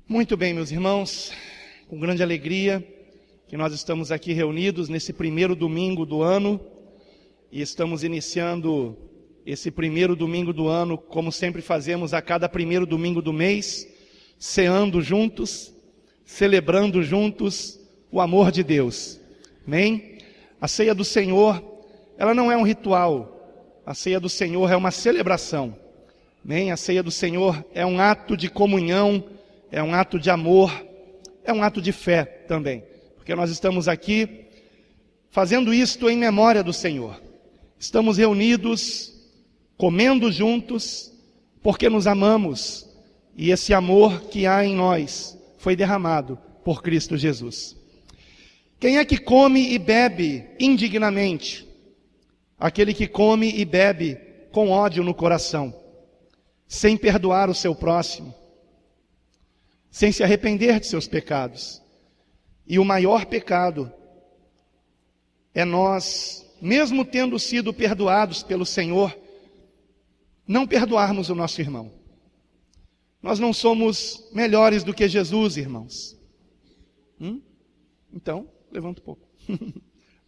Muito bem, meus irmãos, com grande alegria que nós estamos aqui reunidos nesse primeiro domingo do ano e estamos iniciando esse primeiro domingo do ano, como sempre fazemos a cada primeiro domingo do mês, ceando juntos, celebrando juntos o amor de Deus. Amém? A ceia do Senhor, ela não é um ritual, a ceia do Senhor é uma celebração. Amém? A ceia do Senhor é um ato de comunhão, é um ato de amor, é um ato de fé também, porque nós estamos aqui fazendo isto em memória do Senhor. Estamos reunidos, comendo juntos, porque nos amamos, e esse amor que há em nós foi derramado por Cristo Jesus. Quem é que come e bebe indignamente? Aquele que come e bebe com ódio no coração, sem perdoar o seu próximo, sem se arrepender de seus pecados. E o maior pecado é nós, mesmo tendo sido perdoados pelo Senhor, não perdoarmos o nosso irmão. Nós não somos melhores do que Jesus, irmãos. Então, levanta um pouco.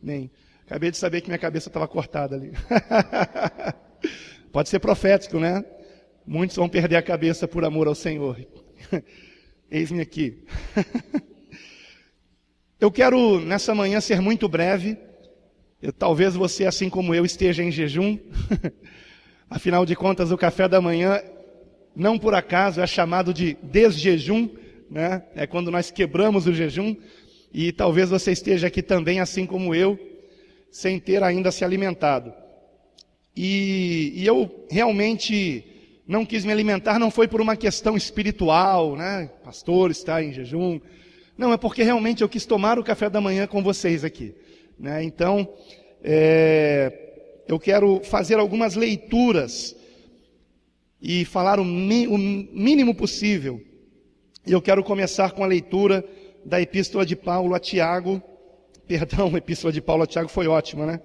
Nem. Acabei de saber que minha cabeça estava cortada ali. Pode ser profético, né? Muitos vão perder a cabeça por amor ao Senhor. Eis-me aqui. Eu quero, nessa manhã, ser muito breve. Talvez você, assim como eu, esteja em jejum. Afinal de contas, o café da manhã, não por acaso, é chamado de desjejum, né? É quando nós quebramos o jejum. E talvez você esteja aqui também, assim como eu, sem ter ainda se alimentado. E eu realmente não quis me alimentar, não foi por uma questão espiritual, né? Pastor está em jejum. Não, é porque realmente eu quis tomar o café da manhã com vocês aqui, né? Então, eu quero fazer algumas leituras e falar o mínimo possível. E eu quero começar com a leitura da Epístola de Paulo a Tiago. Perdão, a Epístola de Paulo a Tiago foi ótima, né?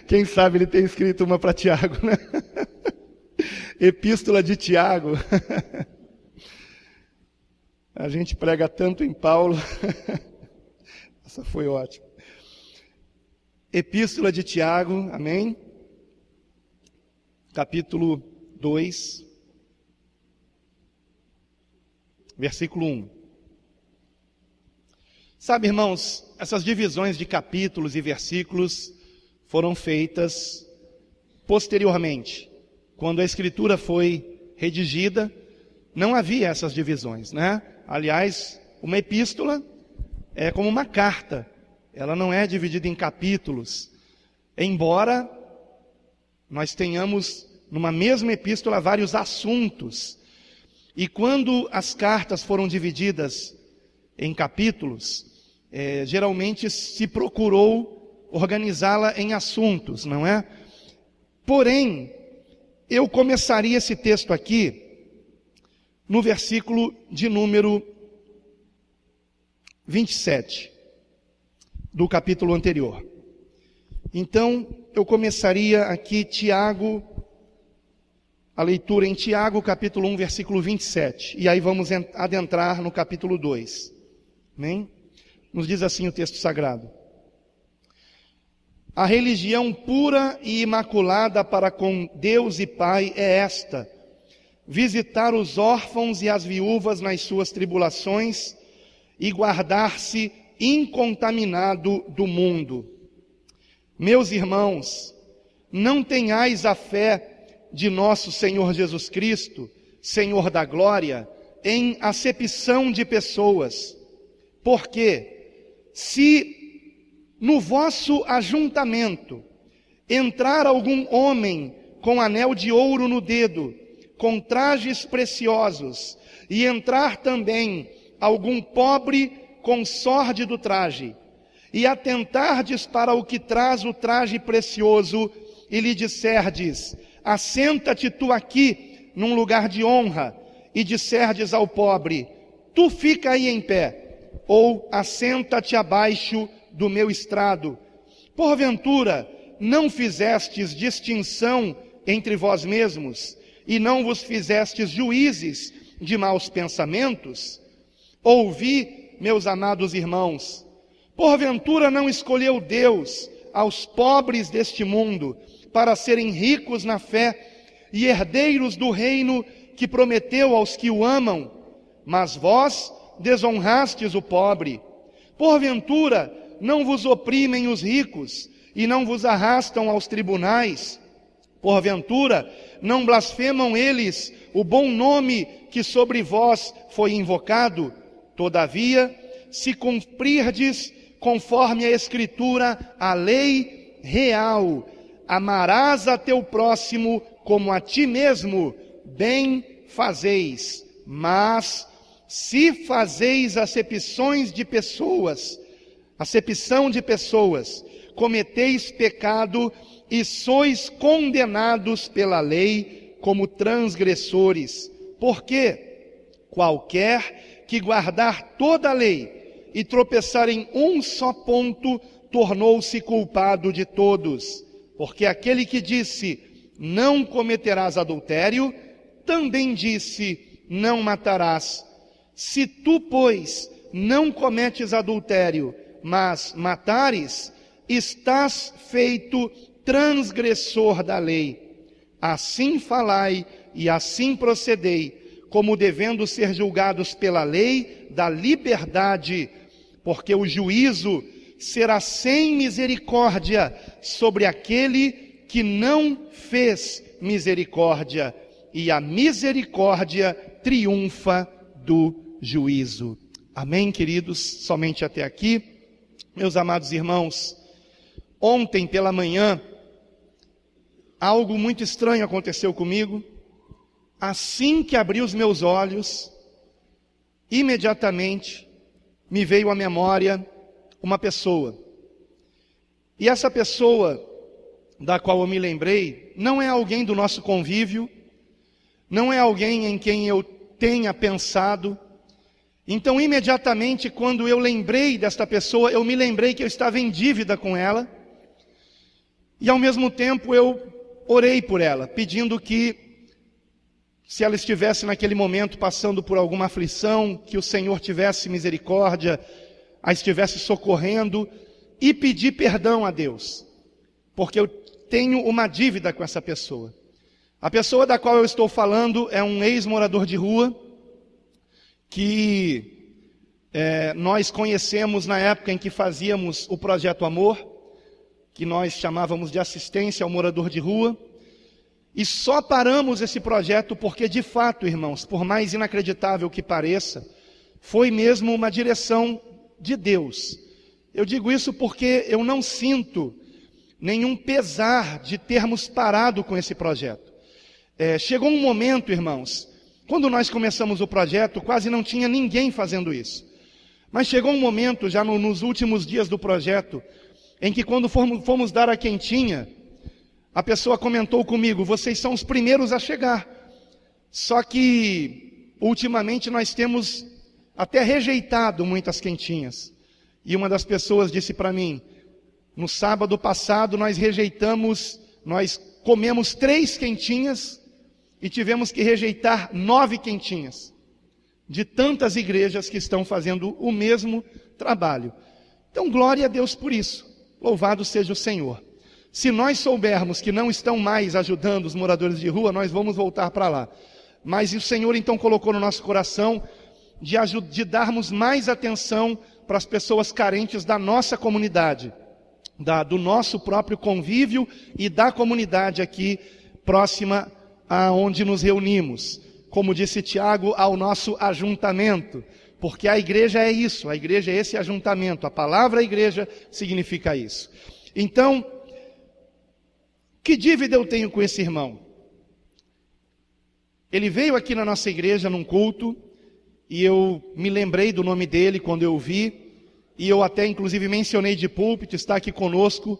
Quem sabe ele tem escrito uma para Tiago, né? Epístola de Tiago. A gente prega tanto em Paulo. Essa foi ótima. Epístola de Tiago, amém? Capítulo 2, versículo 1. Sabe, irmãos, essas divisões de capítulos e versículos foram feitas posteriormente. Quando a Escritura foi redigida, não havia essas divisões, né? Aliás, uma epístola é como uma carta. Ela não é dividida em capítulos. Embora nós tenhamos numa mesma epístola vários assuntos. E quando as cartas foram divididas em capítulos, geralmente se procurou organizá-la em assuntos, não é? Porém, eu começaria esse texto aqui no versículo de número 27 do capítulo anterior. Então, eu começaria aqui Tiago, a leitura em Tiago, capítulo 1, versículo 27. E aí vamos adentrar no capítulo 2. Amém? Nos diz assim o texto sagrado: a religião pura e imaculada para com Deus e Pai é esta: visitar os órfãos e as viúvas nas suas tribulações e guardar-se incontaminado do mundo. Meus irmãos, não tenhais a fé de nosso Senhor Jesus Cristo, Senhor da glória, em acepção de pessoas, porque se no vosso ajuntamento entrar algum homem com anel de ouro no dedo, com trajes preciosos, e entrar também algum pobre com sórdido traje, e atentardes para o que traz o traje precioso, e lhe disserdes: assenta-te tu aqui num lugar de honra, e disserdes ao pobre: tu fica aí em pé, ou assenta-te abaixo do meu estrado. Porventura, não fizestes distinção entre vós mesmos, e não vos fizestes juízes de maus pensamentos? Ouvi, meus amados irmãos, porventura não escolheu Deus aos pobres deste mundo para serem ricos na fé e herdeiros do reino que prometeu aos que o amam? Mas vós desonrastes o pobre. Porventura não vos oprimem os ricos e não vos arrastam aos tribunais? Porventura não blasfemam eles o bom nome que sobre vós foi invocado? Todavia, se cumprirdes conforme a Escritura, a lei real, amarás a teu próximo como a ti mesmo, bem fazeis. Mas, se fazeis acepção de pessoas, cometeis pecado e sois condenados pela lei como transgressores. Porque qualquer que guardar toda a lei e tropeçar em um só ponto, tornou-se culpado de todos. Porque aquele que disse, não cometerás adultério, também disse, não matarás. Se tu, pois, não cometes adultério, mas matares, estás feito transgressor da lei. Assim falai e assim procedei, como devendo ser julgados pela lei da liberdade, porque o juízo será sem misericórdia sobre aquele que não fez misericórdia, e a misericórdia triunfa do juízo. Amém, queridos? Somente até aqui. Meus amados irmãos, ontem pela manhã, algo muito estranho aconteceu comigo. Assim que abri os meus olhos, imediatamente me veio à memória uma pessoa. E essa pessoa da qual eu me lembrei, não é alguém do nosso convívio, não é alguém em quem eu tenha pensado. Então, imediatamente, quando eu lembrei desta pessoa, eu me lembrei que eu estava em dívida com ela. E ao mesmo tempo eu orei por ela, pedindo que, se ela estivesse naquele momento passando por alguma aflição, que o Senhor tivesse misericórdia, a estivesse socorrendo, e pedi perdão a Deus, porque eu tenho uma dívida com essa pessoa. A pessoa da qual eu estou falando é um ex-morador de rua, que nós conhecemos na época em que fazíamos o Projeto Amor, que nós chamávamos de assistência ao morador de rua, e só paramos esse projeto porque, de fato, irmãos, por mais inacreditável que pareça, foi mesmo uma direção de Deus. Eu digo isso porque eu não sinto nenhum pesar de termos parado com esse projeto. Chegou um momento, irmãos, quando nós começamos o projeto, quase não tinha ninguém fazendo isso. Mas chegou um momento, já nos últimos dias do projeto, em que quando fomos dar a quentinha, a pessoa comentou comigo, vocês são os primeiros a chegar. Só que, ultimamente, nós temos até rejeitado muitas quentinhas. E uma das pessoas disse para mim, no sábado passado nós comemos 3 quentinhas e tivemos que rejeitar 9 quentinhas. De tantas igrejas que estão fazendo o mesmo trabalho. Então, glória a Deus por isso. Louvado seja o Senhor. Se nós soubermos que não estão mais ajudando os moradores de rua, nós vamos voltar para lá. Mas o Senhor então colocou no nosso coração de darmos mais atenção para as pessoas carentes da nossa comunidade, do nosso próprio convívio e da comunidade aqui próxima aonde nos reunimos. Como disse Tiago, ao nosso ajuntamento. Porque a igreja é isso, a igreja é esse ajuntamento. A palavra igreja significa isso. Então, que dívida eu tenho com esse irmão? Ele veio aqui na nossa igreja num culto, e eu me lembrei do nome dele quando eu o vi, e eu até inclusive mencionei de púlpito, está aqui conosco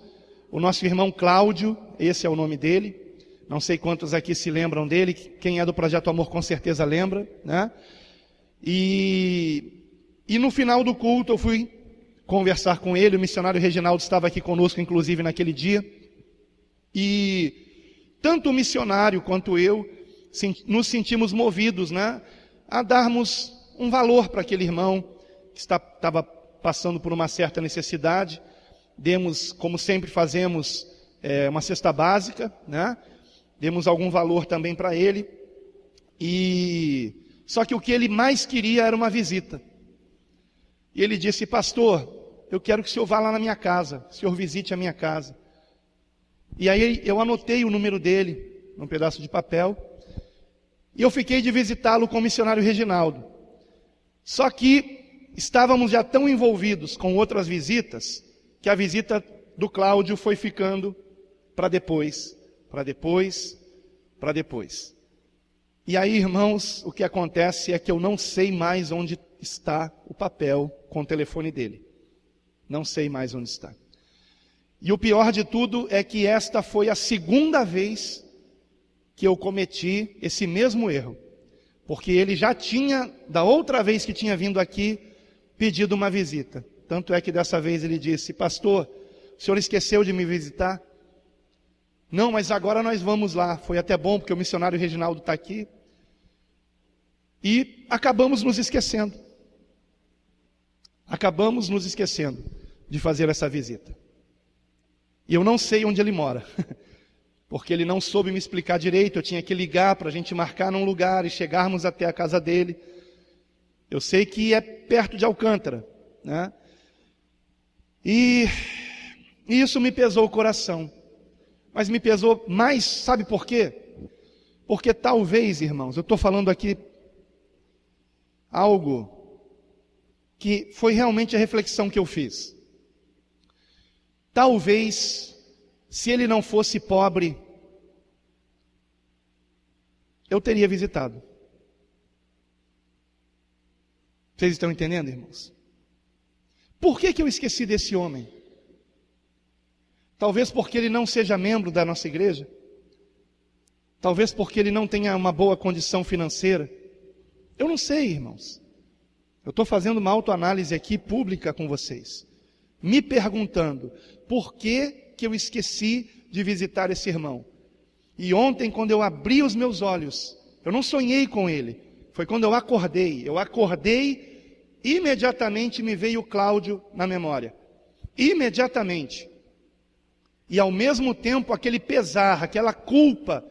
o nosso irmão Cláudio, esse é o nome dele. Não sei quantos aqui se lembram dele, quem é do Projeto Amor com certeza lembra, né? E no final do culto eu fui conversar com ele, o missionário Reginaldo estava aqui conosco inclusive naquele dia, e tanto o missionário quanto eu nos sentimos movidos, né, a darmos um valor para aquele irmão que estava passando por uma certa necessidade. Demos, como sempre fazemos, uma cesta básica, né? Demos algum valor também para ele. Só que o que ele mais queria era uma visita. E ele disse: pastor, eu quero que o senhor vá lá na minha casa, que o senhor visite a minha casa. E aí eu anotei o número dele num pedaço de papel, e eu fiquei de visitá-lo com o missionário Reginaldo. Só que estávamos já tão envolvidos com outras visitas, que a visita do Cláudio foi ficando para depois, para depois, para depois. E aí, irmãos, o que acontece é que eu não sei mais onde está o papel com o telefone dele. Não sei mais onde está. E o pior de tudo é que esta foi a segunda vez que eu cometi esse mesmo erro. Porque ele já tinha, da outra vez que tinha vindo aqui, pedido uma visita. Tanto é que dessa vez ele disse: pastor, o senhor esqueceu de me visitar? Não, mas agora nós vamos lá. Foi até bom, porque o missionário Reginaldo está aqui. E acabamos nos esquecendo. Acabamos nos esquecendo de fazer essa visita. E eu não sei onde ele mora, porque ele não soube me explicar direito. Eu tinha que ligar para a gente marcar num lugar e chegarmos até a casa dele. Eu sei que é perto de Alcântara, né? E isso me pesou o coração. Mas me pesou mais, sabe por quê? Porque talvez, irmãos, eu estou falando aqui algo que foi realmente a reflexão que eu fiz. Talvez, se ele não fosse pobre, eu teria visitado. Vocês estão entendendo, irmãos? Por que eu esqueci desse homem? Talvez porque ele não seja membro da nossa igreja. Talvez porque ele não tenha uma boa condição financeira. Eu não sei, irmãos. Eu estou fazendo uma autoanálise aqui pública com vocês, me perguntando por que eu esqueci de visitar esse irmão. E ontem, quando eu abri os meus olhos, eu não sonhei com ele, foi quando eu acordei. Eu acordei, imediatamente me veio o Cláudio na memória. Imediatamente. E ao mesmo tempo, aquele pesar, aquela culpa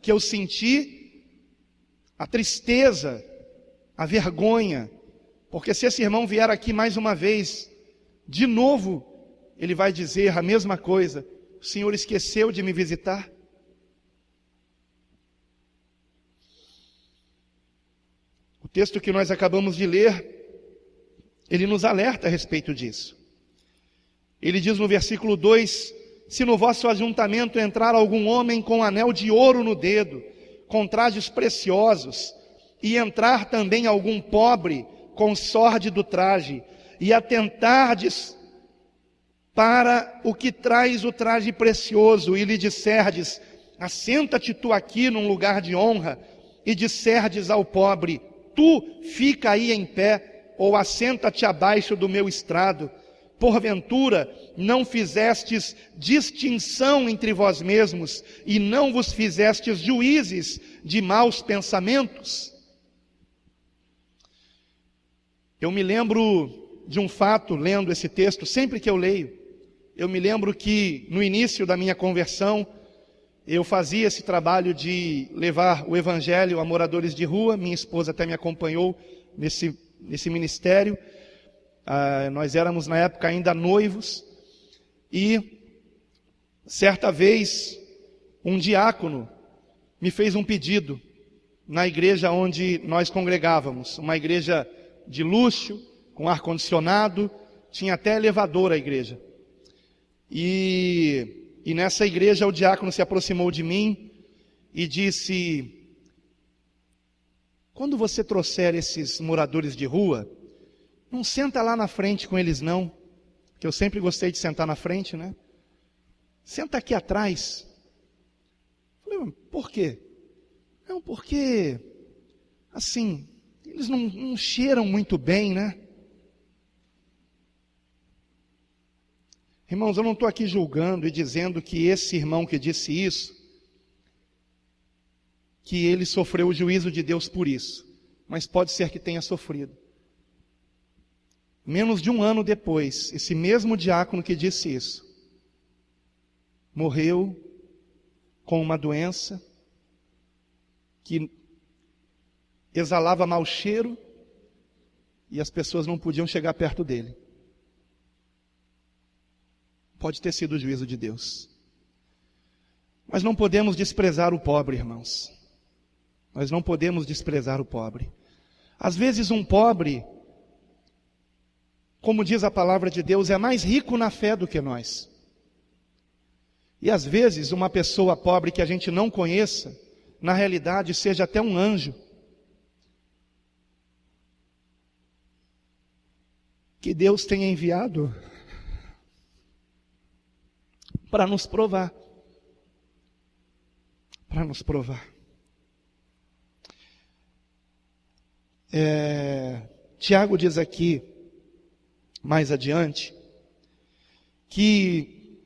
que eu senti, a tristeza, a vergonha. Porque se esse irmão vier aqui mais uma vez, de novo, ele vai dizer a mesma coisa: o senhor esqueceu de me visitar? O texto que nós acabamos de ler, ele nos alerta a respeito disso. Ele diz no versículo 2: se no vosso ajuntamento entrar algum homem com anel de ouro no dedo, com trajes preciosos, e entrar também algum pobre com sórdido traje, e atentardes para o que traz o traje precioso, e lhe disserdes: assenta-te tu aqui num lugar de honra, e disserdes ao pobre: tu fica aí em pé, ou assenta-te abaixo do meu estrado, porventura não fizestes distinção entre vós mesmos, e não vos fizestes juízes de maus pensamentos? Eu me lembro de um fato, lendo esse texto, sempre que eu leio, eu me lembro que no início da minha conversão, eu fazia esse trabalho de levar o evangelho a moradores de rua. Minha esposa até me acompanhou nesse ministério. Nós éramos na época ainda noivos, e certa vez um diácono me fez um pedido na igreja onde nós congregávamos, uma igreja de luxo, com ar-condicionado, tinha até elevador a igreja. E nessa igreja o diácono se aproximou de mim e disse: quando você trouxer esses moradores de rua, não senta lá na frente com eles não, que eu sempre gostei de sentar na frente, né? Senta aqui atrás. Falei: por quê? Não, porque, assim, eles não cheiram muito bem, né? Irmãos, eu não estou aqui julgando e dizendo que esse irmão que disse isso, que ele sofreu o juízo de Deus por isso. mas pode ser que tenha sofrido. Menos de um ano depois, esse mesmo diácono que disse isso, morreu com uma doença que exalava mau cheiro e as pessoas não podiam chegar perto dele. Pode ter sido o juízo de Deus. Mas não podemos desprezar o pobre, irmãos. Nós não podemos desprezar o pobre. Às vezes um pobre, como diz a palavra de Deus, é mais rico na fé do que nós. E às vezes uma pessoa pobre que a gente não conheça, na realidade seja até um anjo. Que Deus tenha enviado para nos provar. Para nos provar. Tiago diz aqui, mais adiante, que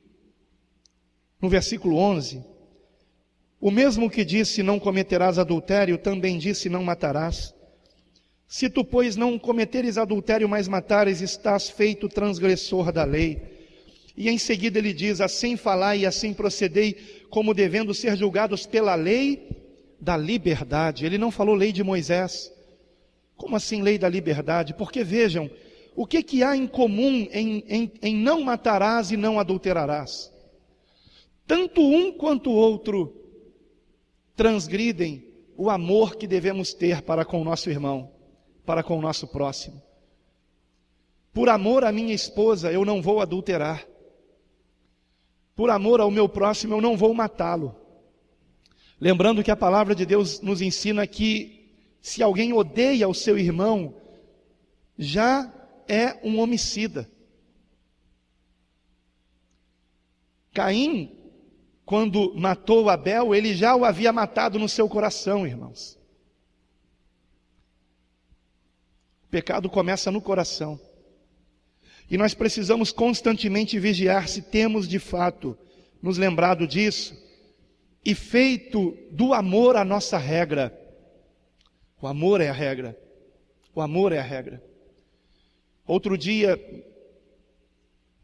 no versículo 11, o mesmo que disse não cometerás adultério, também disse não matarás. Se tu, pois, não cometeres adultério, mas matares, estás feito transgressor da lei. E em seguida ele diz, assim falai e assim procedei, como devendo ser julgados pela lei da liberdade. Ele não falou lei de Moisés. Como assim lei da liberdade? Porque vejam, o que há em comum em não matarás e não adulterarás? Tanto um quanto o outro transgridem o amor que devemos ter para com o nosso irmão, para com o nosso próximo. Por amor à minha esposa, eu não vou adulterar. Por amor ao meu próximo, eu não vou matá-lo. Lembrando que a palavra de Deus nos ensina que se alguém odeia o seu irmão, já é um homicida. Caim, quando matou Abel, ele já o havia matado no seu coração, irmãos. O pecado começa no coração. E nós precisamos constantemente vigiar se temos de fato nos lembrado disso e feito do amor a nossa regra. O amor é a regra. O amor é a regra. Outro dia,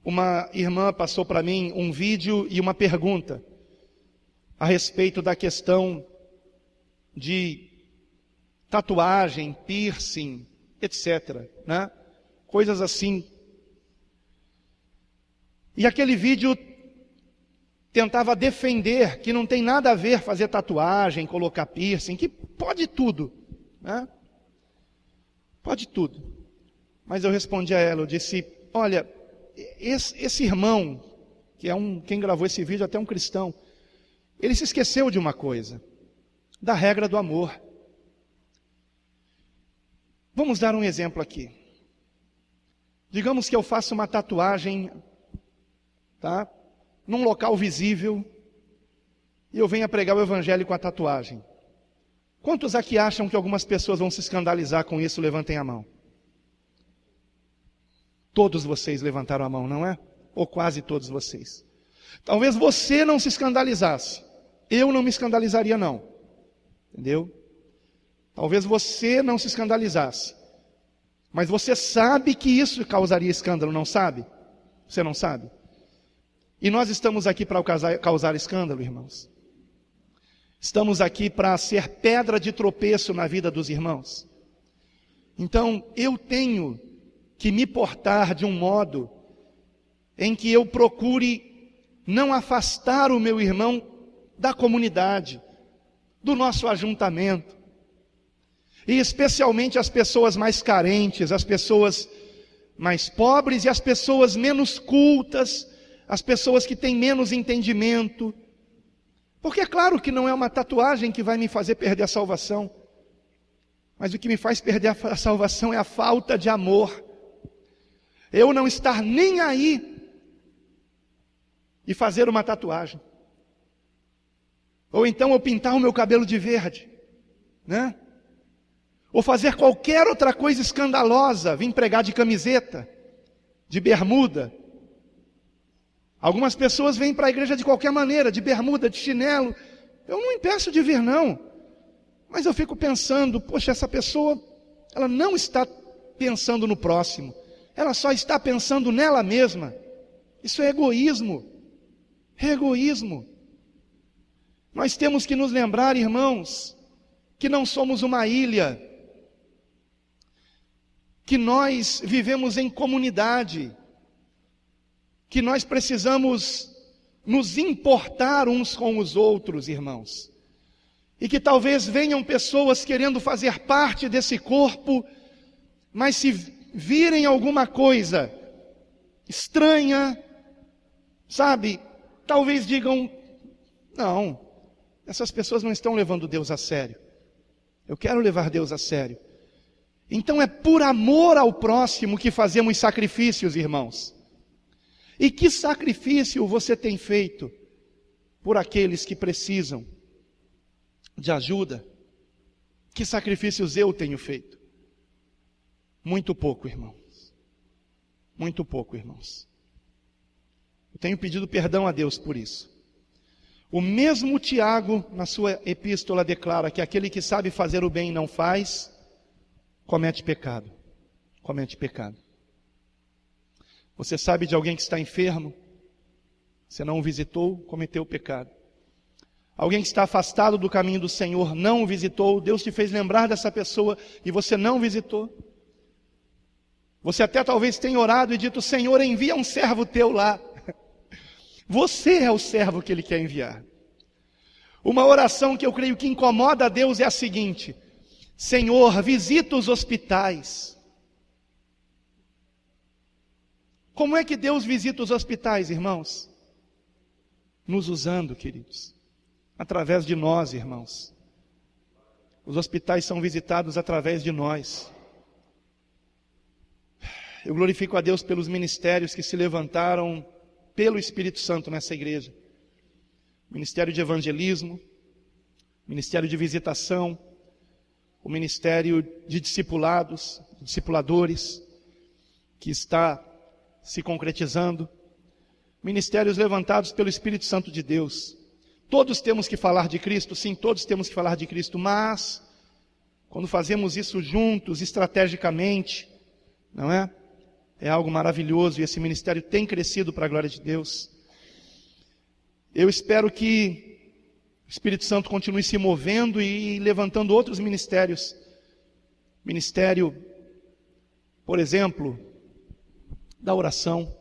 uma irmã passou para mim um vídeo e uma pergunta a respeito da questão de tatuagem, piercing, etc., né? Coisas assim. E aquele vídeo tentava defender que não tem nada a ver fazer tatuagem, colocar piercing, que pode tudo, né? Pode tudo. Mas eu respondi a ela, eu disse, olha, esse irmão, que é quem gravou esse vídeo, até um cristão, ele se esqueceu de uma coisa, da regra do amor. Vamos dar um exemplo aqui. Digamos que eu faço uma tatuagem, tá? Num local visível, e eu venho pregar o evangelho com a tatuagem. Quantos aqui acham que algumas pessoas vão se escandalizar com isso? Levantem a mão. Todos vocês levantaram a mão, não é? Ou quase todos vocês. Talvez você não se escandalizasse. Eu não me escandalizaria não. Entendeu? Talvez você não se escandalizasse. Mas você sabe que isso causaria escândalo, não sabe? Você não sabe? E nós estamos aqui para causar escândalo, irmãos. Estamos aqui para ser pedra de tropeço na vida dos irmãos. Então, eu tenho que me portar de um modo em que eu procure não afastar o meu irmão da comunidade, do nosso ajuntamento. E especialmente as pessoas mais carentes, as pessoas mais pobres e as pessoas menos cultas, as pessoas que têm menos entendimento. Porque é claro que não é uma tatuagem que vai me fazer perder a salvação. Mas o que me faz perder a salvação é a falta de amor. Eu não estar nem aí e fazer uma tatuagem. Ou então eu pintar o meu cabelo de verde, né? Ou fazer qualquer outra coisa escandalosa, vir pregar de camiseta, de bermuda. Algumas pessoas vêm para a igreja de qualquer maneira, de bermuda, de chinelo. Eu não impeço de vir não. Mas eu fico pensando, poxa, essa pessoa ela não está pensando no próximo, ela só está pensando nela mesma. Isso é egoísmo, é egoísmo. Nós temos que nos lembrar, irmãos, que não somos uma ilha, que nós vivemos em comunidade, que nós precisamos nos importar uns com os outros, irmãos. E que talvez venham pessoas querendo fazer parte desse corpo, mas se virem alguma coisa estranha, sabe, talvez digam, não, essas pessoas não estão levando Deus a sério. Eu quero levar Deus a sério. Então é por amor ao próximo que fazemos sacrifícios, irmãos. E que sacrifício você tem feito por aqueles que precisam de ajuda? Que sacrifícios eu tenho feito? Muito pouco, irmãos. Muito pouco, irmãos. Eu tenho pedido perdão a Deus por isso. O mesmo Tiago, na sua epístola, declara que aquele que sabe fazer o bem e não faz, comete pecado. Comete pecado. Você sabe de alguém que está enfermo, você não o visitou, cometeu pecado. Alguém que está afastado do caminho do Senhor, não o visitou, Deus te fez lembrar dessa pessoa e você não visitou. Você até talvez tenha orado e dito, Senhor, envia um servo teu lá. Você é o servo que Ele quer enviar. Uma oração que eu creio que incomoda a Deus é a seguinte: Senhor, visita os hospitais. Como é que Deus visita os hospitais, irmãos? Nos usando, queridos. Através de nós, irmãos. Os hospitais são visitados através de nós. Eu glorifico a Deus pelos ministérios que se levantaram pelo Espírito Santo nessa igreja. Ministério de evangelismo, ministério de visitação, o ministério de discipulados, discipuladores, que está se concretizando. Ministérios levantados pelo Espírito Santo de Deus. Todos temos que falar de Cristo, sim, todos temos que falar de Cristo, mas quando fazemos isso juntos, estrategicamente, não é? É algo maravilhoso e esse ministério tem crescido para a glória de Deus. Eu espero que o Espírito Santo continue se movendo e levantando outros ministérios. Ministério, por exemplo, da oração.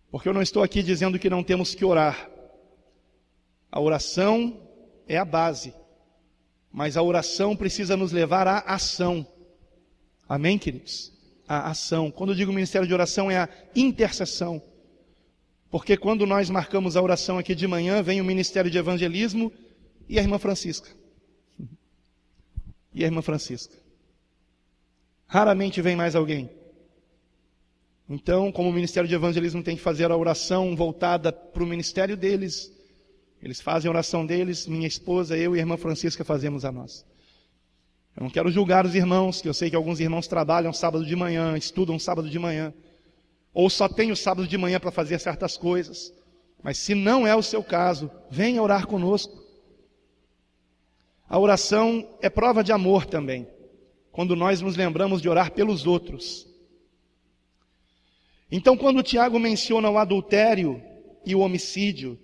Porque eu não estou aqui dizendo que não temos que orar. A oração é a base. Mas a oração precisa nos levar à ação. Amém, queridos? A ação. Quando eu digo ministério de oração, é a intercessão. Porque quando nós marcamos a oração aqui de manhã, vem o ministério de evangelismo e a irmã Francisca. E a irmã Francisca. Raramente vem mais alguém. Então, como o ministério de evangelismo tem que fazer a oração voltada para o ministério deles, eles fazem a oração deles, minha esposa, eu e a irmã Francisca fazemos a nossa. Eu não quero julgar os irmãos, que eu sei que alguns irmãos trabalham sábado de manhã, estudam sábado de manhã, ou só tem o sábado de manhã para fazer certas coisas. Mas se não é o seu caso, venha orar conosco. A oração é prova de amor também, quando nós nos lembramos de orar pelos outros. Então, quando o Tiago menciona o adultério e o homicídio,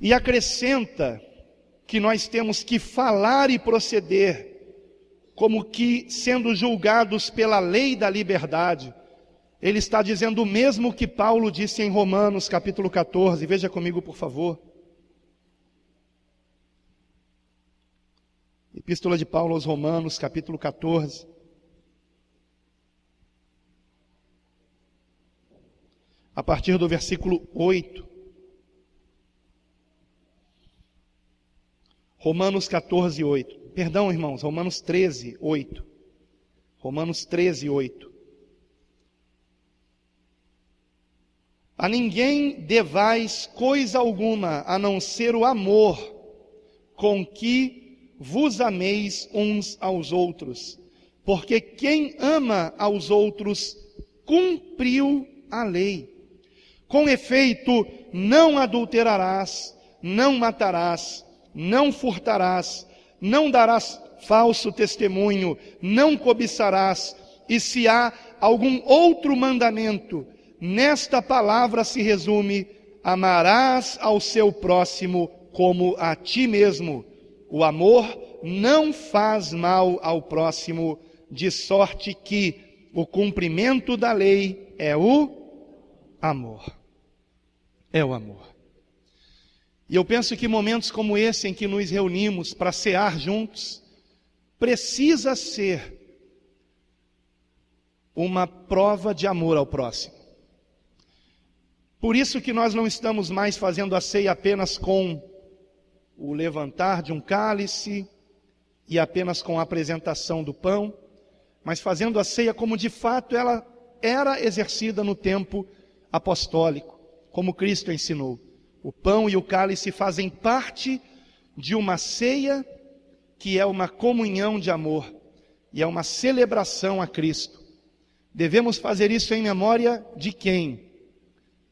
e acrescenta que nós temos que falar e proceder como que sendo julgados pela lei da liberdade, ele está dizendo o mesmo que Paulo disse em Romanos capítulo 14, veja comigo por favor. Epístola de Paulo aos Romanos, capítulo 14. A partir do versículo 8. Romanos 14, 8. Perdão, irmãos, Romanos 13, 8. Romanos 13, 8. A ninguém devais coisa alguma, a não ser o amor, com que vos ameis uns aos outros. Porque quem ama aos outros, cumpriu a lei. Com efeito, não adulterarás, não matarás, não furtarás, não darás falso testemunho, não cobiçarás, e se há algum outro mandamento, nesta palavra se resume: amarás ao seu próximo como a ti mesmo. O amor não faz mal ao próximo, de sorte que o cumprimento da lei é o amor. É o amor. E eu penso que momentos como esse em que nos reunimos para cear juntos, precisa ser uma prova de amor ao próximo. Por isso que nós não estamos mais fazendo a ceia apenas com o levantar de um cálice e apenas com a apresentação do pão, mas fazendo a ceia como de fato ela era exercida no tempo apostólico, como Cristo ensinou. O pão e o cálice fazem parte de uma ceia que é uma comunhão de amor e é uma celebração a Cristo. Devemos fazer isso em memória de quem?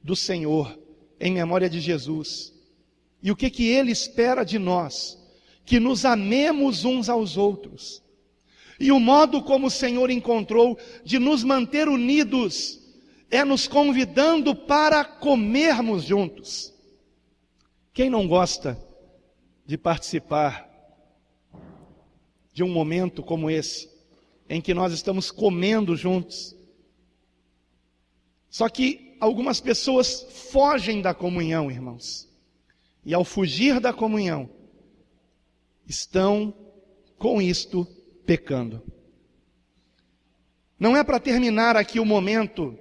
Do Senhor, em memória de Jesus. E o que Ele espera de nós? Que nos amemos uns aos outros. E o modo como o Senhor encontrou de nos manter unidos é nos convidando para comermos juntos. Quem não gosta de participar de um momento como esse, em que nós estamos comendo juntos? Só que algumas pessoas fogem da comunhão, irmãos. E ao fugir da comunhão, estão com isto pecando. Não é para terminar aqui o momento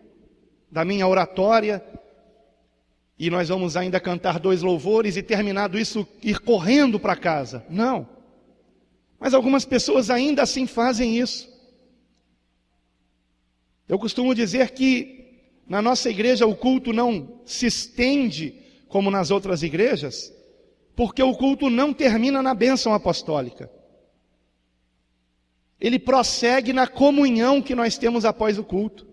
da minha oratória, e nós vamos ainda cantar 2 louvores e terminado isso, ir correndo para casa. Não. Mas algumas pessoas ainda assim fazem isso. Eu costumo dizer que na nossa igreja o culto não se estende como nas outras igrejas, porque o culto não termina na bênção apostólica. Ele prossegue na comunhão que nós temos após o culto.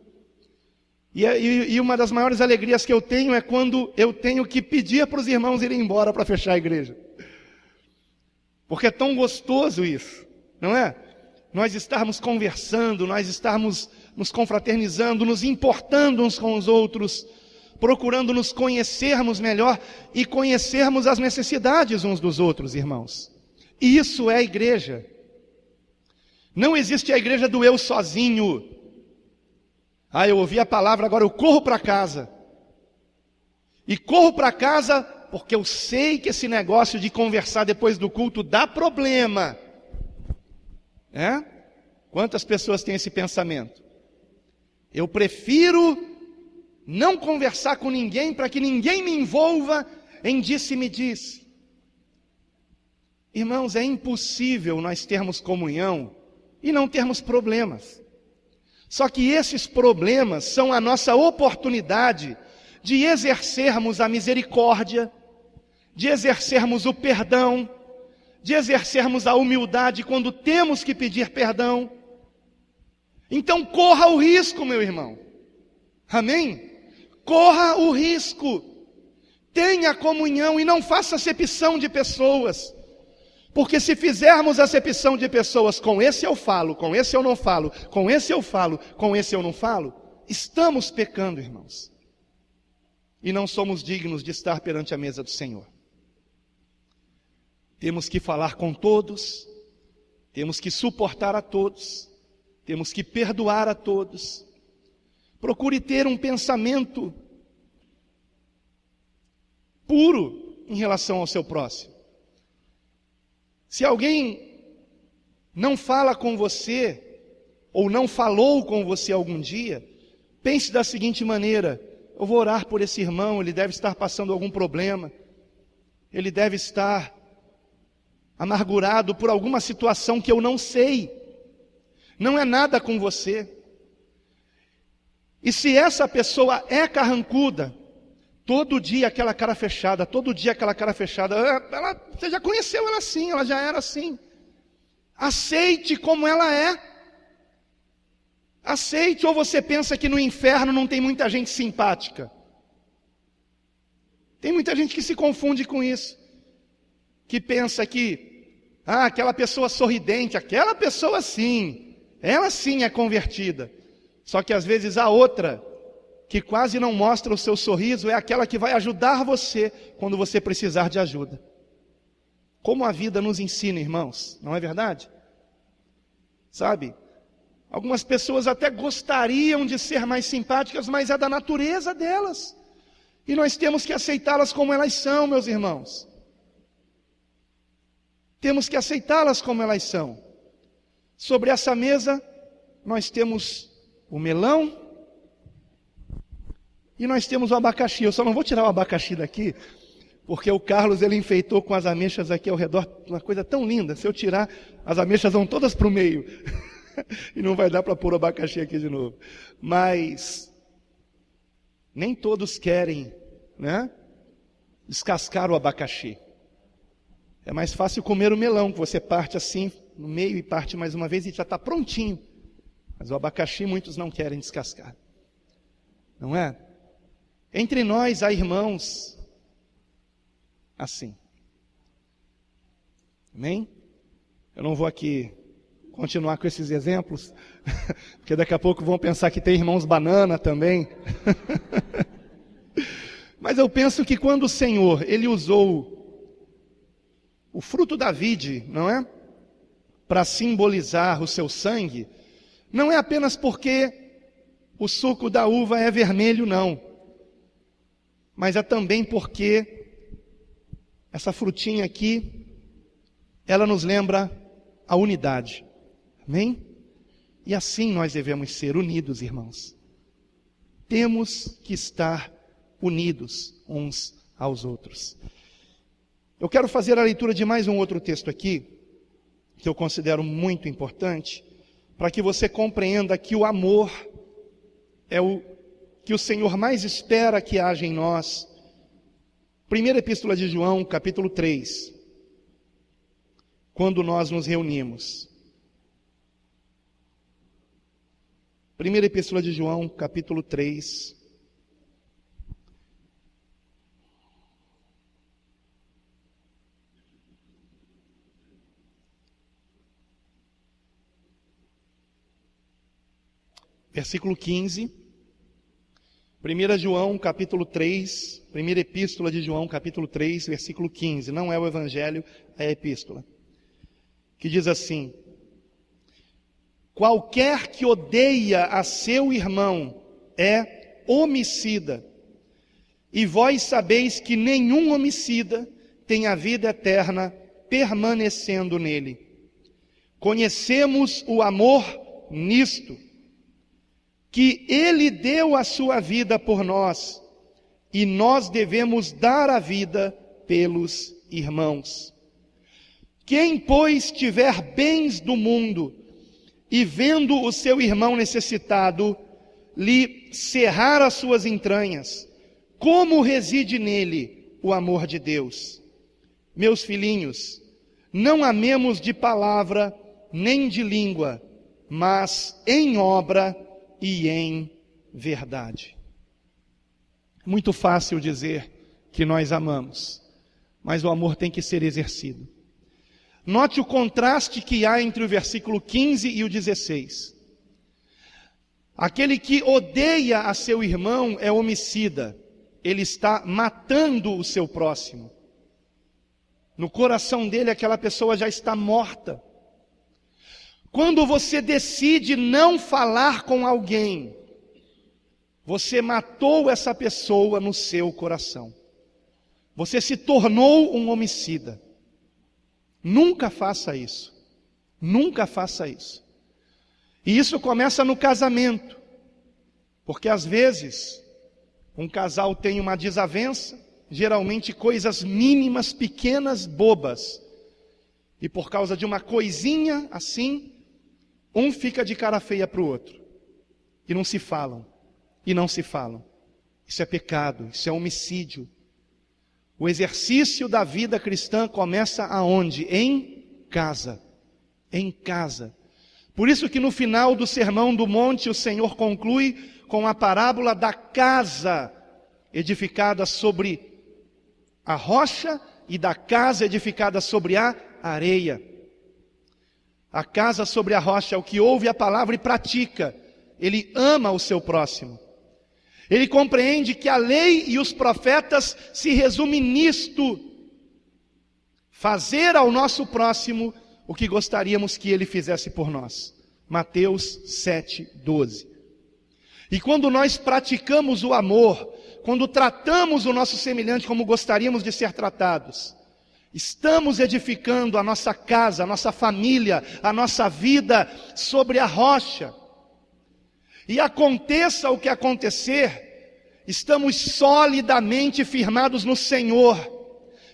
E uma das maiores alegrias que eu tenho é quando eu tenho que pedir para os irmãos irem embora para fechar a igreja. Porque é tão gostoso isso, não é? Nós estarmos conversando, nós estarmos nos confraternizando, nos importando uns com os outros, procurando nos conhecermos melhor e conhecermos as necessidades uns dos outros, irmãos. E isso é a igreja. Não existe a igreja do eu sozinho. Eu ouvi a palavra, agora eu corro para casa. E corro para casa porque eu sei que esse negócio de conversar depois do culto dá problema. Quantas pessoas têm esse pensamento? Eu prefiro não conversar com ninguém para que ninguém me envolva em disse-me-disse. Irmãos, é impossível nós termos comunhão e não termos problemas. Só que esses problemas são a nossa oportunidade de exercermos a misericórdia, de exercermos o perdão, de exercermos a humildade quando temos que pedir perdão. Então corra o risco, meu irmão. Amém? Corra o risco. Tenha comunhão e não faça acepção de pessoas. Porque se fizermos acepção de pessoas, com esse eu falo, com esse eu não falo, com esse eu falo, com esse eu não falo, estamos pecando, irmãos. E não somos dignos de estar perante a mesa do Senhor. Temos que falar com todos, temos que suportar a todos, temos que perdoar a todos. Procure ter um pensamento puro em relação ao seu próximo. Se alguém não fala com você, ou não falou com você algum dia, pense da seguinte maneira: eu vou orar por esse irmão, ele deve estar passando algum problema, ele deve estar amargurado por alguma situação que eu não sei, não é nada com você. E se essa pessoa é carrancuda, todo dia aquela cara fechada, você já conheceu ela assim, ela já era assim. Aceite como ela é. Aceite, ou você pensa que no inferno não tem muita gente simpática? Tem muita gente que se confunde com isso, que pensa que Ah, aquela pessoa sorridente, aquela pessoa sim, ela sim é convertida. Só que às vezes a outra, que quase não mostra o seu sorriso, é aquela que vai ajudar você quando você precisar de ajuda. Como a vida nos ensina, irmãos, não é verdade? Sabe? Algumas pessoas até gostariam de ser mais simpáticas, mas é da natureza delas. E nós temos que aceitá-las como elas são, meus irmãos. Temos que aceitá-las como elas são. Sobre essa mesa, nós temos o melão e nós temos o abacaxi. Eu só não vou tirar o abacaxi daqui, porque o Carlos ele enfeitou com as ameixas aqui ao redor, uma coisa tão linda. Se eu tirar, as ameixas vão todas para o meio. E não vai dar para pôr o abacaxi aqui de novo. Mas nem todos querem, né, descascar o abacaxi. É mais fácil comer o melão, que você parte assim no meio e parte mais uma vez e já está prontinho. Mas o abacaxi muitos não querem descascar. Não é? Entre nós há irmãos assim. Amém? Eu não vou aqui continuar com esses exemplos, porque daqui a pouco vão pensar que tem irmãos banana também. Mas eu penso que quando o Senhor, Ele usou o fruto da vide, não é? Para simbolizar o seu sangue, não é apenas porque o suco da uva é vermelho, não. Mas é também porque essa frutinha aqui, ela nos lembra a unidade. Amém? E assim nós devemos ser unidos, irmãos. Temos que estar unidos uns aos outros. Eu quero fazer a leitura de mais um outro texto aqui, que eu considero muito importante, para que você compreenda que o amor é o que o Senhor mais espera que haja em nós. Primeira Epístola de João, capítulo 3. Quando nós nos reunimos. Primeira Epístola de João, capítulo 3. Versículo 15. 1 João, capítulo 3. Primeira Epístola de João, capítulo 3, versículo 15. Não é o Evangelho, é a Epístola. Que diz assim: qualquer que odeia a seu irmão é homicida, e vós sabeis que nenhum homicida tem a vida eterna permanecendo nele. Conhecemos o amor nisto, que ele deu a sua vida por nós, e nós devemos dar a vida pelos irmãos. Quem, pois, tiver bens do mundo, e vendo o seu irmão necessitado, lhe cerrar as suas entranhas, como reside nele o amor de Deus? Meus filhinhos, não amemos de palavra, nem de língua, mas em obra e em verdade. É muito fácil dizer que nós amamos, mas o amor tem que ser exercido. Note o contraste que há entre o versículo 15 e o 16. Aquele que odeia a seu irmão é homicida. Ele está matando o seu próximo. No coração dele, aquela pessoa já está morta. Quando você decide não falar com alguém, você matou essa pessoa no seu coração. Você se tornou um homicida. Nunca faça isso. Nunca faça isso. E isso começa no casamento. Porque às vezes, um casal tem uma desavença, geralmente coisas mínimas, pequenas, bobas. E por causa de uma coisinha assim, um fica de cara feia para o outro. E não se falam. E não se falam. Isso é pecado, isso é homicídio. O exercício da vida cristã começa aonde? Em casa. Em casa. Por isso que no final do Sermão do Monte, o Senhor conclui com a parábola da casa edificada sobre a rocha e da casa edificada sobre a areia. A casa sobre a rocha é o que ouve a palavra e pratica. Ele ama o seu próximo. Ele compreende que a lei e os profetas se resumem nisto: fazer ao nosso próximo o que gostaríamos que ele fizesse por nós. Mateus 7:12. E quando nós praticamos o amor, quando tratamos o nosso semelhante como gostaríamos de ser tratados, estamos edificando a nossa casa, a nossa família, a nossa vida sobre a rocha. E aconteça o que acontecer, estamos solidamente firmados no Senhor,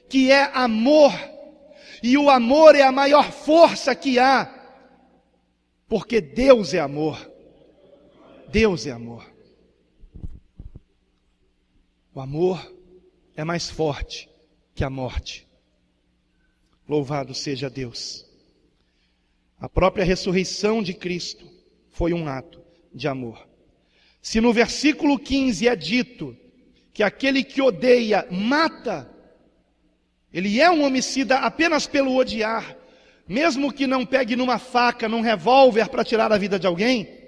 que é amor. E o amor é a maior força que há, porque Deus é amor. Deus é amor. O amor é mais forte que a morte. Louvado seja Deus. A própria ressurreição de Cristo foi um ato de amor. Se no versículo 15 é dito que aquele que odeia mata, ele é um homicida apenas pelo odiar, mesmo que não pegue numa faca, num revólver para tirar a vida de alguém,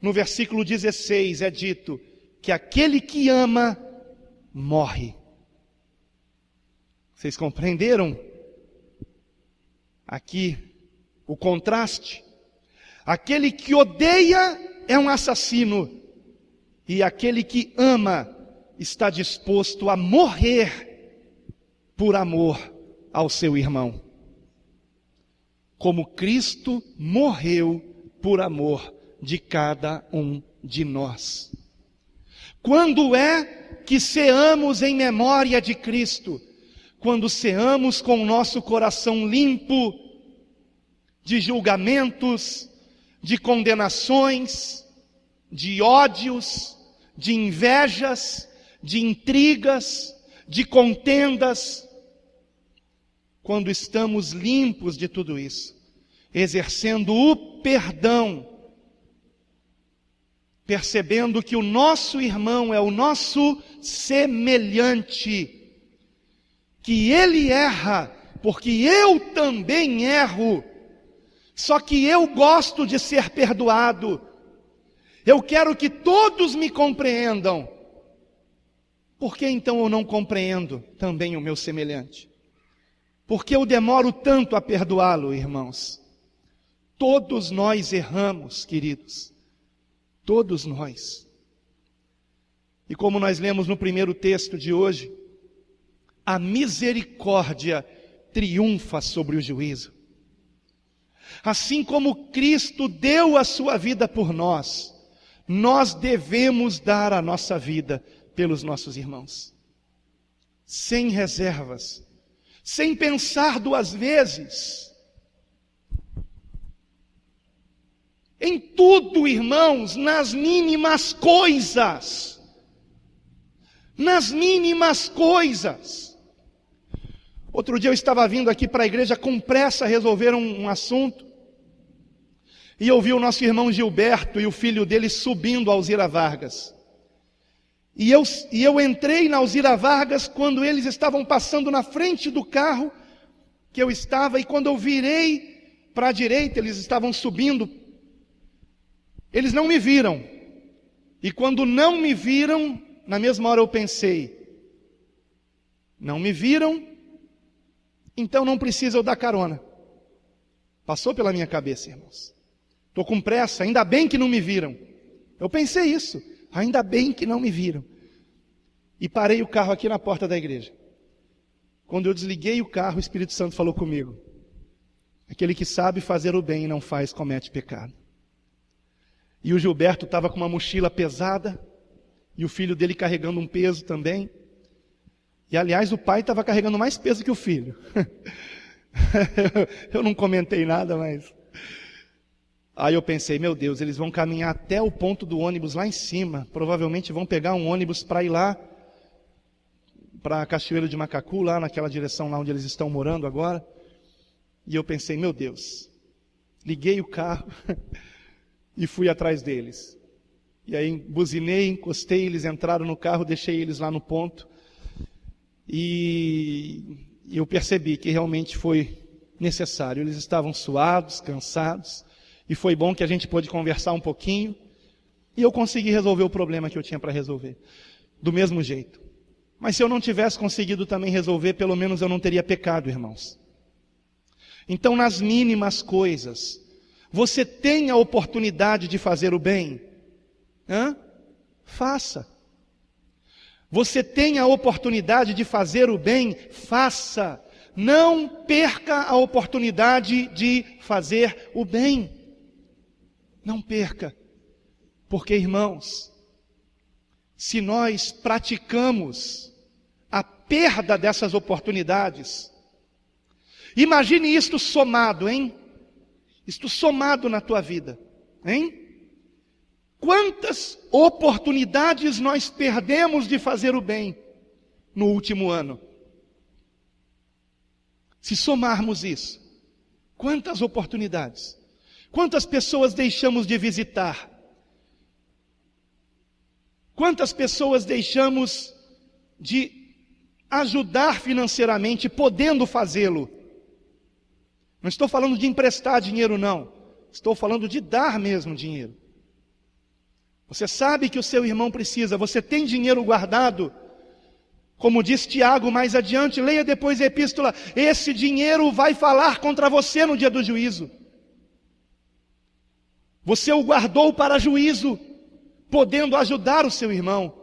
no versículo 16 é dito que aquele que ama morre. Vocês compreenderam aqui o contraste? Aquele que odeia é um assassino, e aquele que ama está disposto a morrer por amor ao seu irmão. Como Cristo morreu por amor de cada um de nós. Quando é que ceamos em memória de Cristo? Quando ceamos com o nosso coração limpo de julgamentos, de condenações, de ódios, de invejas, de intrigas, de contendas. Quando estamos limpos de tudo isso, exercendo o perdão, percebendo que o nosso irmão é o nosso semelhante, que ele erra, porque eu também erro, só que eu gosto de ser perdoado, eu quero que todos me compreendam. Por que então eu não compreendo também o meu semelhante? Por que eu demoro tanto a perdoá-lo, irmãos? Todos nós erramos, queridos. Todos nós. E como nós lemos no primeiro texto de hoje, a misericórdia triunfa sobre o juízo. Assim como Cristo deu a sua vida por nós, nós devemos dar a nossa vida pelos nossos irmãos. Sem reservas, sem pensar duas vezes. Em tudo, irmãos, nas mínimas coisas. Nas mínimas coisas. Outro dia eu estava vindo aqui para a igreja com pressa resolver um assunto. E eu vi o nosso irmão Gilberto e o filho dele subindo a Alzira Vargas. E eu entrei na Alzira Vargas quando eles estavam passando na frente do carro que eu estava. E quando eu virei para a direita, eles estavam subindo. Eles não me viram. E quando não me viram, na mesma hora eu pensei: não me viram, então não precisa eu dar carona. Passou pela minha cabeça, irmãos. Estou com pressa, ainda bem que não me viram. Eu pensei isso, ainda bem que não me viram. E parei o carro aqui na porta da igreja. Quando eu desliguei o carro, o Espírito Santo falou comigo: aquele que sabe fazer o bem e não faz, comete pecado. E o Gilberto estava com uma mochila pesada, e o filho dele carregando um peso também. E aliás, o pai estava carregando mais peso que o filho. Eu não comentei nada, mas... Aí eu pensei, meu Deus, eles vão caminhar até o ponto do ônibus lá em cima. Provavelmente vão pegar um ônibus para ir lá, para a Cachoeira de Macacu, lá naquela direção lá onde eles estão morando agora. E eu pensei, meu Deus, liguei o carro e fui atrás deles. E aí buzinei, encostei, eles entraram no carro, deixei eles lá no ponto. E eu percebi que realmente foi necessário. Eles estavam suados, cansados, e foi bom que a gente pôde conversar um pouquinho, e eu consegui resolver o problema que eu tinha para resolver, do mesmo jeito. Mas se eu não tivesse conseguido também resolver, pelo menos eu não teria pecado, irmãos. Então, nas mínimas coisas, você tem a oportunidade de fazer o bem? Faça. Você tem a oportunidade de fazer o bem? Faça. Não perca a oportunidade de fazer o bem. Não perca. Porque, irmãos, se nós praticamos a perda dessas oportunidades, imagine isto somado, hein? Isto somado na tua vida, hein? Quantas oportunidades nós perdemos de fazer o bem no último ano? Se somarmos isso, quantas oportunidades? Quantas pessoas deixamos de visitar? Quantas pessoas deixamos de ajudar financeiramente, podendo fazê-lo? Não estou falando de emprestar dinheiro, não. Estou falando de dar mesmo dinheiro. Você sabe que o seu irmão precisa, você tem dinheiro guardado. Como diz Tiago mais adiante, leia depois a epístola, esse dinheiro vai falar contra você no dia do juízo. Você o guardou para juízo, podendo ajudar o seu irmão.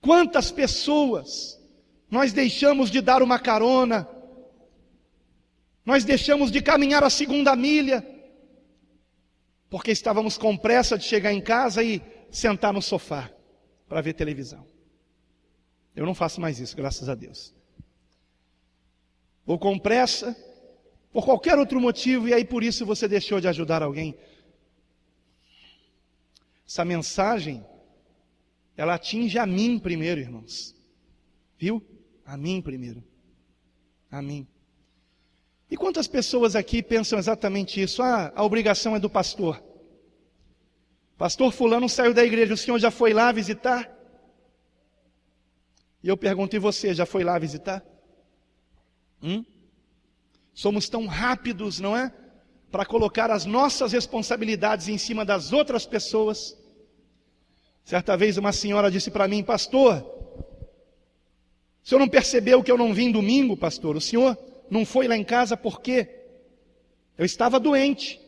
Quantas pessoas nós deixamos de dar uma carona, nós deixamos de caminhar a segunda milha, porque estávamos com pressa de chegar em casa e sentar no sofá para ver televisão. Eu não faço mais isso, graças a Deus. Ou com pressa, por qualquer outro motivo, e aí por isso você deixou de ajudar alguém. Essa mensagem, ela atinge a mim primeiro, irmãos. Viu? A mim primeiro. A mim. E quantas pessoas aqui pensam exatamente isso? A obrigação é do pastor. Pastor fulano saiu da igreja, o senhor já foi lá visitar? E eu pergunto, e você, já foi lá visitar? Somos tão rápidos, não é? Para colocar as nossas responsabilidades em cima das outras pessoas. Certa vez uma senhora disse para mim, pastor, o senhor não percebeu que eu não vim domingo, pastor? O senhor não foi lá em casa por quê? Eu estava doente.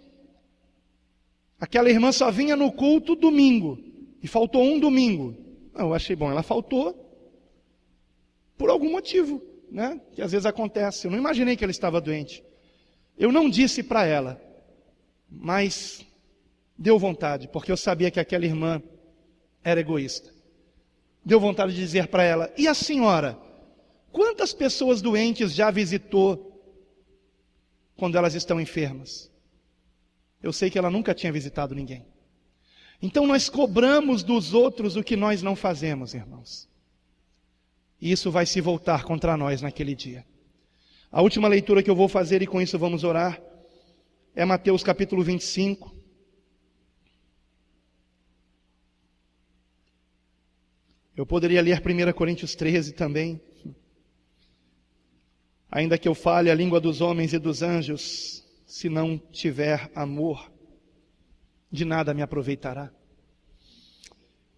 Aquela irmã só vinha no culto domingo, e faltou um domingo. Eu achei bom, ela faltou por algum motivo, né? Que às vezes acontece. Eu não imaginei que ela estava doente. Eu não disse para ela, mas deu vontade, porque eu sabia que aquela irmã era egoísta. Deu vontade de dizer para ela, e a senhora? Quantas pessoas doentes já visitou quando elas estão enfermas? Eu sei que ela nunca tinha visitado ninguém. Então nós cobramos dos outros o que nós não fazemos, irmãos. E isso vai se voltar contra nós naquele dia. A última leitura que eu vou fazer, e com isso vamos orar, é Mateus capítulo 25. Eu poderia ler 1 Coríntios 13 também. Ainda que eu fale a língua dos homens e dos anjos, se não tiver amor, de nada me aproveitará.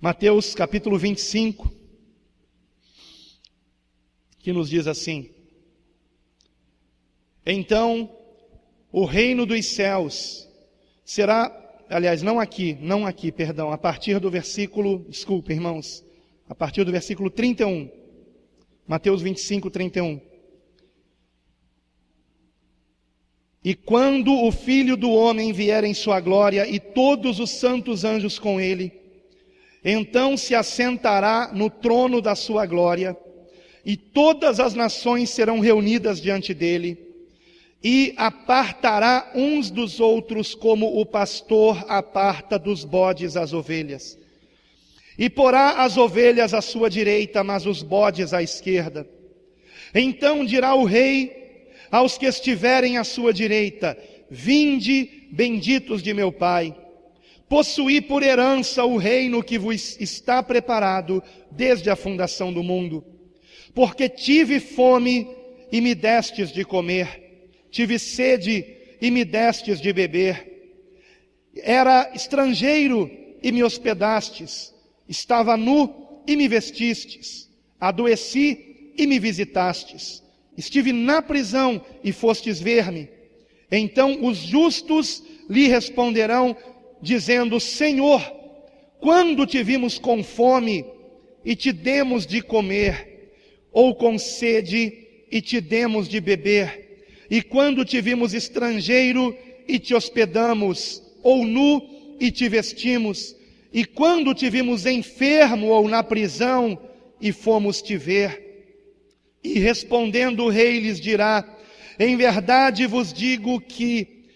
Mateus capítulo 25, que nos diz assim: então o reino dos céus será, aliás, não aqui, perdão, a partir do versículo, desculpe irmãos, a partir do versículo 31, Mateus 25, 31. E quando o Filho do Homem vier em sua glória e todos os santos anjos com ele, então se assentará no trono da sua glória, e todas as nações serão reunidas diante dele, e apartará uns dos outros como o pastor aparta dos bodes as ovelhas. E porá as ovelhas à sua direita, mas os bodes à esquerda. Então dirá o rei aos que estiverem à sua direita: vinde, benditos de meu Pai, possuí por herança o reino que vos está preparado desde a fundação do mundo. Porque tive fome e me destes de comer. Tive sede e me destes de beber. Era estrangeiro e me hospedastes. Estava nu e me vestistes. Adoeci e me visitastes. Estive na prisão e fostes ver-me. Então os justos lhe responderão, dizendo: Senhor, quando te vimos com fome e te demos de comer, ou com sede e te demos de beber? E quando te vimos estrangeiro e te hospedamos, ou nu e te vestimos? E quando te vimos enfermo ou na prisão e fomos te ver? E respondendo o rei lhes dirá: em verdade vos digo que,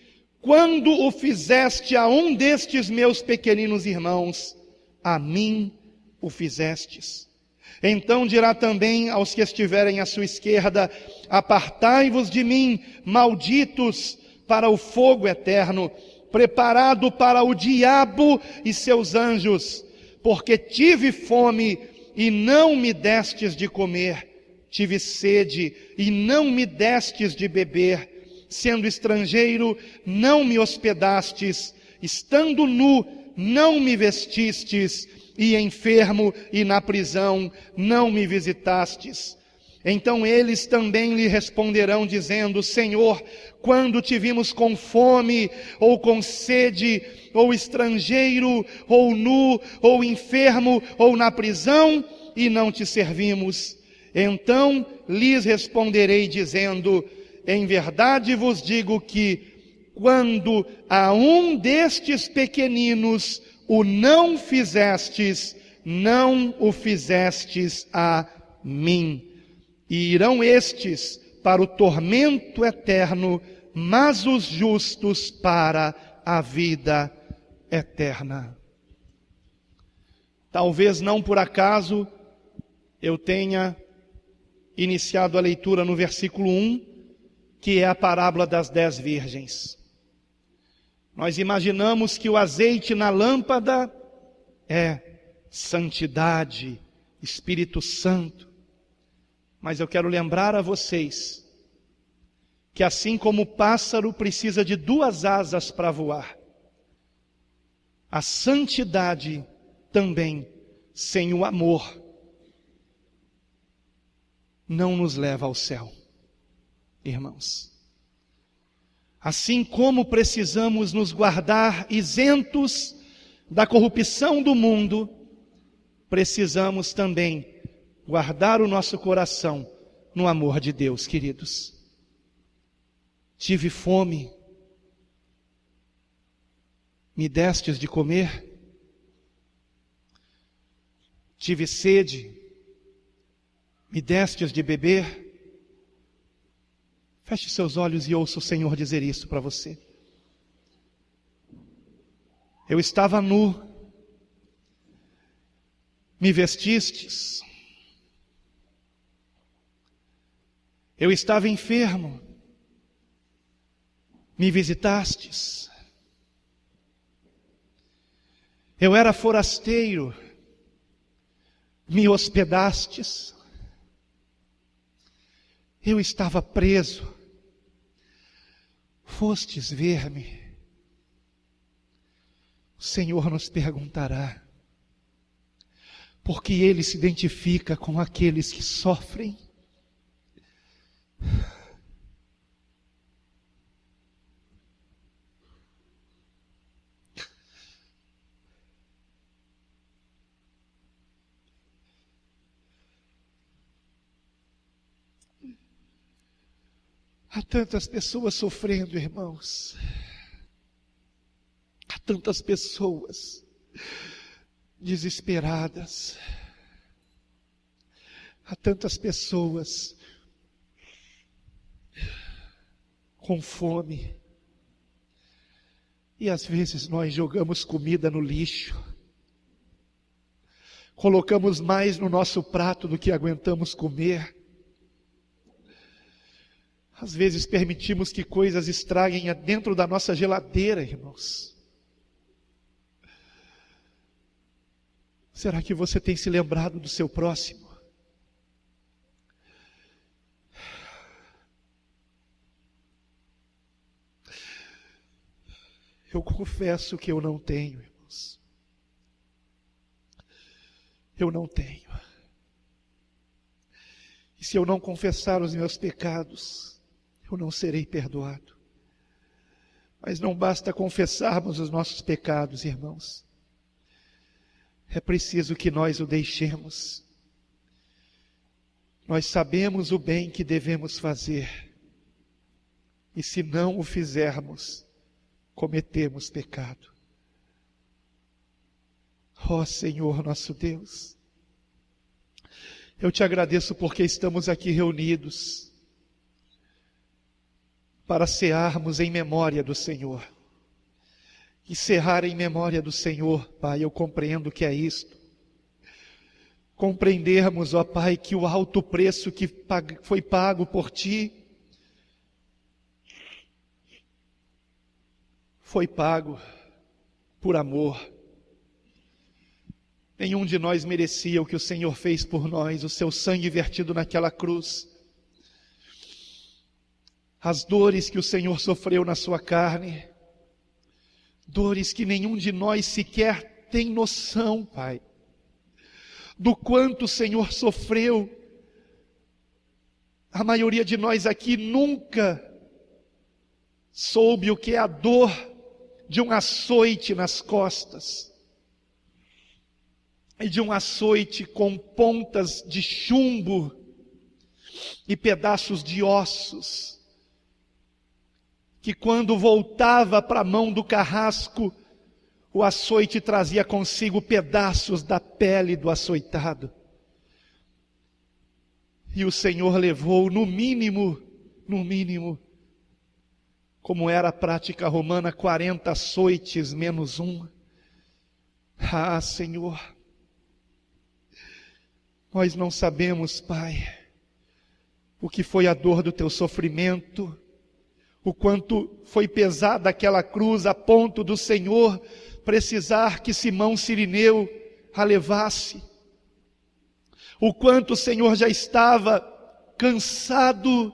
quando o fizeste a um destes meus pequeninos irmãos, a mim o fizestes. Então dirá também aos que estiverem à sua esquerda: apartai-vos de mim, malditos, para o fogo eterno, preparado para o diabo e seus anjos, porque tive fome e não me destes de comer, tive sede e não me destes de beber, sendo estrangeiro não me hospedastes, estando nu não me vestistes, e enfermo e na prisão não me visitastes. Então eles também lhe responderão dizendo: Senhor, quando te vimos com fome, ou com sede, ou estrangeiro, ou nu, ou enfermo, ou na prisão, e não te servimos? Então lhes responderei dizendo: em verdade vos digo que, quando a um destes pequeninos o não fizestes, não o fizestes a mim. E irão estes para o tormento eterno, mas os justos para a vida eterna. Talvez não por acaso eu tenha iniciado a leitura no versículo 1, que é a parábola das 10 virgens. Nós imaginamos que o azeite na lâmpada é santidade, Espírito Santo. Mas eu quero lembrar a vocês que assim como o pássaro precisa de 2 asas para voar, a santidade também, sem o amor, não nos leva ao céu, irmãos. Assim como precisamos nos guardar isentos da corrupção do mundo, precisamos também guardar o nosso coração no amor de Deus, queridos. Tive fome, me destes de comer. Tive sede, me destes de beber. Feche seus olhos e ouça o Senhor dizer isso para você. Eu estava nu, me vestistes. Eu estava enfermo, me visitastes. Eu era forasteiro, me hospedastes. Eu estava preso, fostes ver-me. O Senhor nos perguntará, porque Ele se identifica com aqueles que sofrem. Há tantas pessoas sofrendo, irmãos. Há tantas pessoas desesperadas. Há tantas pessoas com fome. E às vezes nós jogamos comida no lixo. Colocamos mais no nosso prato do que aguentamos comer. Às vezes permitimos que coisas estraguem dentro da nossa geladeira, irmãos. Será que você tem se lembrado do seu próximo? Eu confesso que eu não tenho, irmãos. Eu não tenho. E se eu não confessar os meus pecados, eu não serei perdoado. Mas não basta confessarmos os nossos pecados, irmãos. É preciso que nós o deixemos. Nós sabemos o bem que devemos fazer. E se não o fizermos, cometemos pecado. Ó Senhor nosso Deus, eu te agradeço porque estamos aqui reunidos para cearmos em memória do Senhor. E cear em memória do Senhor, Pai, eu compreendo que é isto. Compreendermos, ó Pai, que o alto preço que foi pago por Ti, foi pago por amor. Nenhum de nós merecia o que o Senhor fez por nós, o seu sangue vertido naquela cruz. As dores que o Senhor sofreu na sua carne, dores que nenhum de nós sequer tem noção, Pai, do quanto o Senhor sofreu. A maioria de nós aqui nunca soube o que é a dor de um açoite nas costas, e de um açoite com pontas de chumbo e pedaços de ossos, que quando voltava para a mão do carrasco, o açoite trazia consigo pedaços da pele do açoitado. E o Senhor levou, no mínimo, como era a prática romana, 40 açoites menos um. Ah, Senhor, nós não sabemos, Pai, o que foi a dor do teu sofrimento, o quanto foi pesada aquela cruz a ponto do Senhor precisar que Simão Cirineu a levasse, o quanto o Senhor já estava cansado,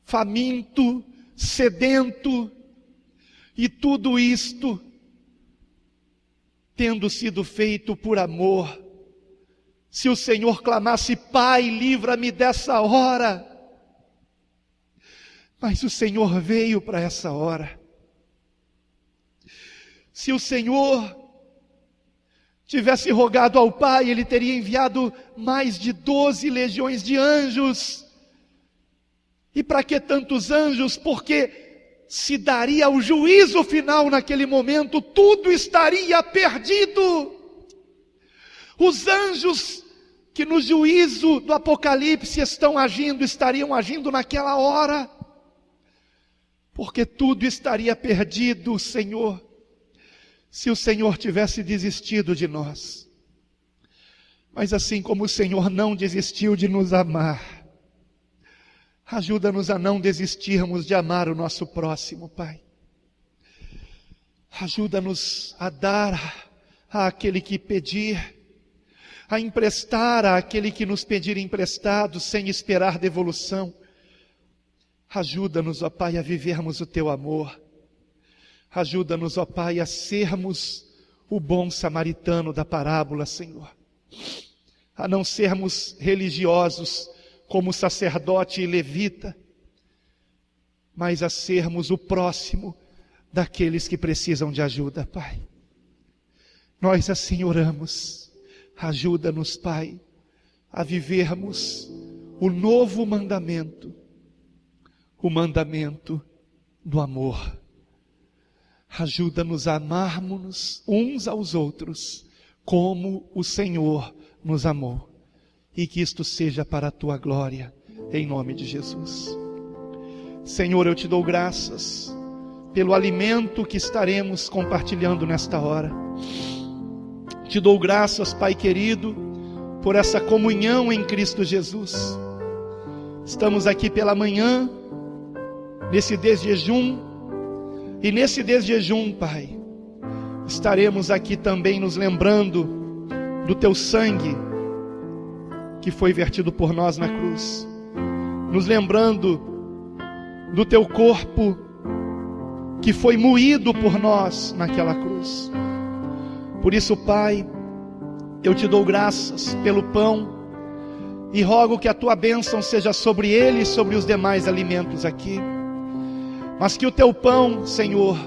faminto, sedento, e tudo isto tendo sido feito por amor. Se o Senhor clamasse: Pai, livra-me dessa hora, mas o Senhor veio para essa hora. Se o Senhor tivesse rogado ao Pai, Ele teria enviado mais de 12 legiões de anjos. E para que tantos anjos? Porque se daria o juízo final naquele momento, tudo estaria perdido. Os anjos que no juízo do Apocalipse estão agindo, estariam agindo naquela hora, porque tudo estaria perdido, Senhor, se o Senhor tivesse desistido de nós. Mas assim como o Senhor não desistiu de nos amar, ajuda-nos a não desistirmos de amar o nosso próximo, Pai. Ajuda-nos a dar àquele que pedir, a emprestar àquele que nos pedir emprestado, sem esperar devolução. Ajuda-nos, ó Pai, a vivermos o Teu amor. Ajuda-nos, ó Pai, a sermos o bom samaritano da parábola, Senhor. A não sermos religiosos como sacerdote e levita, mas a sermos o próximo daqueles que precisam de ajuda, Pai. Nós assim oramos. Ajuda-nos, Pai, a vivermos o novo mandamento, o mandamento do amor. Ajuda-nos a amarmos uns aos outros, como o Senhor nos amou. E que isto seja para a Tua glória, em nome de Jesus. Senhor, eu Te dou graças pelo alimento que estaremos compartilhando nesta hora. Te dou graças, Pai querido, por essa comunhão em Cristo Jesus. Estamos aqui pela manhã, nesse desjejum, e nesse desjejum, Pai, estaremos aqui também nos lembrando do Teu sangue, que foi vertido por nós na cruz, nos lembrando do Teu corpo que foi moído por nós naquela cruz. Por isso, Pai, eu te dou graças pelo pão e rogo que a tua bênção seja sobre ele e sobre os demais alimentos aqui. Mas que o teu pão, Senhor,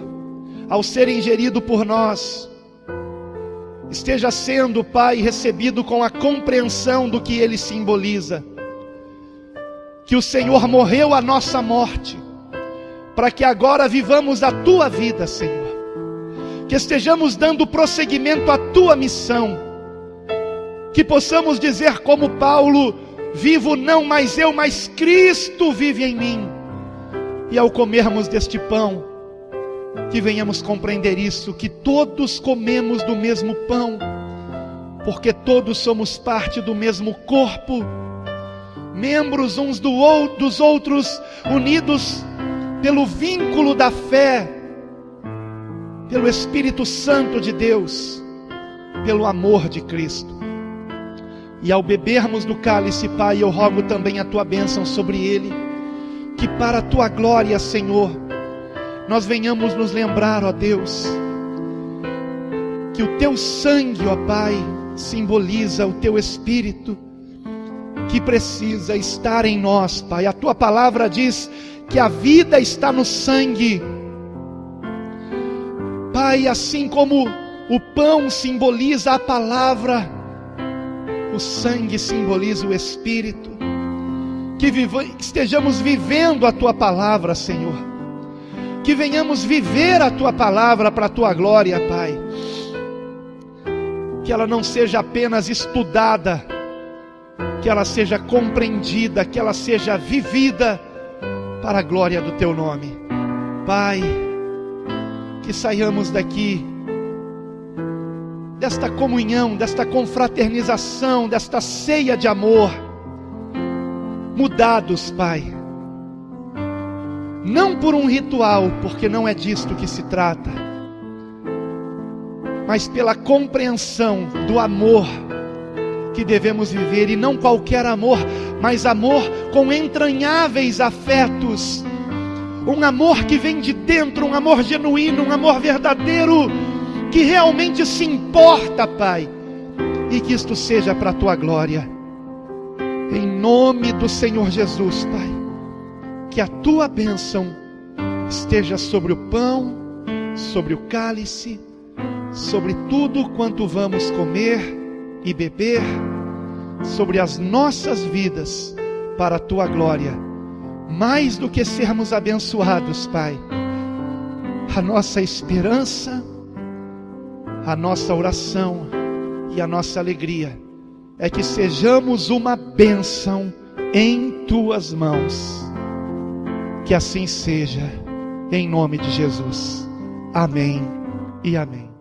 ao ser ingerido por nós, esteja sendo, Pai, recebido com a compreensão do que ele simboliza. Que o Senhor morreu a nossa morte, para que agora vivamos a tua vida, Senhor. Que estejamos dando prosseguimento à tua missão. Que possamos dizer como Paulo: vivo não mais eu, mas Cristo vive em mim. E ao comermos deste pão, que venhamos compreender isso, que todos comemos do mesmo pão, porque todos somos parte do mesmo corpo, membros uns dos outros, unidos pelo vínculo da fé, pelo Espírito Santo de Deus, pelo amor de Cristo. E ao bebermos do cálice, Pai, eu rogo também a tua bênção sobre ele, que para a tua glória, Senhor, nós venhamos nos lembrar, ó Deus, que o teu sangue, ó Pai, simboliza o teu Espírito, que precisa estar em nós, Pai. A tua palavra diz que a vida está no sangue, Pai. Assim como o pão simboliza a palavra, o sangue simboliza o Espírito. Que estejamos vivendo a tua palavra, Senhor. Que venhamos viver a tua palavra para a tua glória, Pai. Que ela não seja apenas estudada, que ela seja compreendida, que ela seja vivida para a glória do teu nome. Pai, que saiamos daqui desta comunhão, desta confraternização, desta ceia de amor, mudados, Pai, não por um ritual, porque não é disto que se trata, mas pela compreensão do amor que devemos viver, e não qualquer amor, mas amor com entranháveis afetos, um amor que vem de dentro, um amor genuíno, um amor verdadeiro, que realmente se importa, Pai, e que isto seja para a tua glória, em nome do Senhor Jesus, Pai. Que a tua bênção esteja sobre o pão, sobre o cálice, sobre tudo quanto vamos comer e beber, sobre as nossas vidas, para a tua glória. Mais do que sermos abençoados, Pai, a nossa esperança, a nossa oração e a nossa alegria é que sejamos uma bênção em tuas mãos. Que assim seja, em nome de Jesus. Amém e amém.